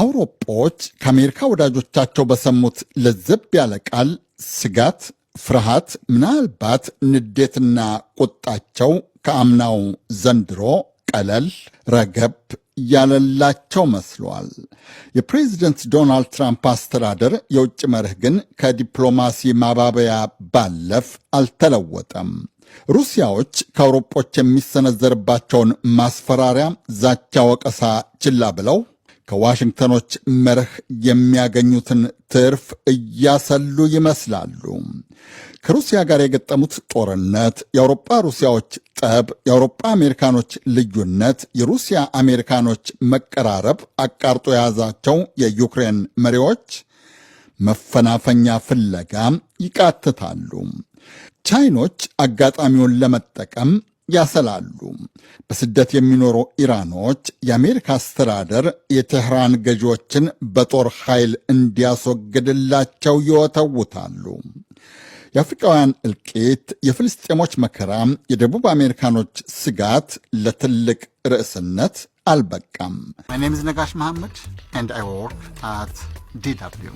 አውሮጶች ከአሜሪካ ወዳጆቻቸው በሰሙት ለዘብ ያለ ቃል ስጋት፣ ፍርሃት፣ ምናልባት ንዴትና ቁጣቸው ከአምናው ዘንድሮ ቀለል ረገብ ያለላቸው መስሏል። የፕሬዚደንት ዶናልድ ትራምፕ አስተዳደር የውጭ መርህ ግን ከዲፕሎማሲ ማባበያ ባለፍ አልተለወጠም። ሩሲያዎች ከአውሮጶች የሚሰነዘርባቸውን ማስፈራሪያ፣ ዛቻ፣ ወቀሳ ችላ ብለው ከዋሽንግተኖች መርህ የሚያገኙትን ትርፍ እያሰሉ ይመስላሉ። ከሩሲያ ጋር የገጠሙት ጦርነት፣ የአውሮጳ ሩሲያዎች ጠብ፣ የአውሮጳ አሜሪካኖች ልዩነት፣ የሩሲያ አሜሪካኖች መቀራረብ አቃርጦ የያዛቸው የዩክሬን መሪዎች መፈናፈኛ ፍለጋ ይቃትታሉ። ቻይኖች አጋጣሚውን ለመጠቀም ያሰላሉ። በስደት የሚኖሩ ኢራኖች የአሜሪካ አስተዳደር የቴህራን ገዢዎችን በጦር ኃይል እንዲያስወግድላቸው ይወተውታሉ። የአፍሪካውያን እልቂት፣ የፍልስጤሞች መከራ፣ የደቡብ አሜሪካኖች ስጋት ለትልቅ ርዕስነት አልበቃም። My name is Nagash Mohammed and I work at DW.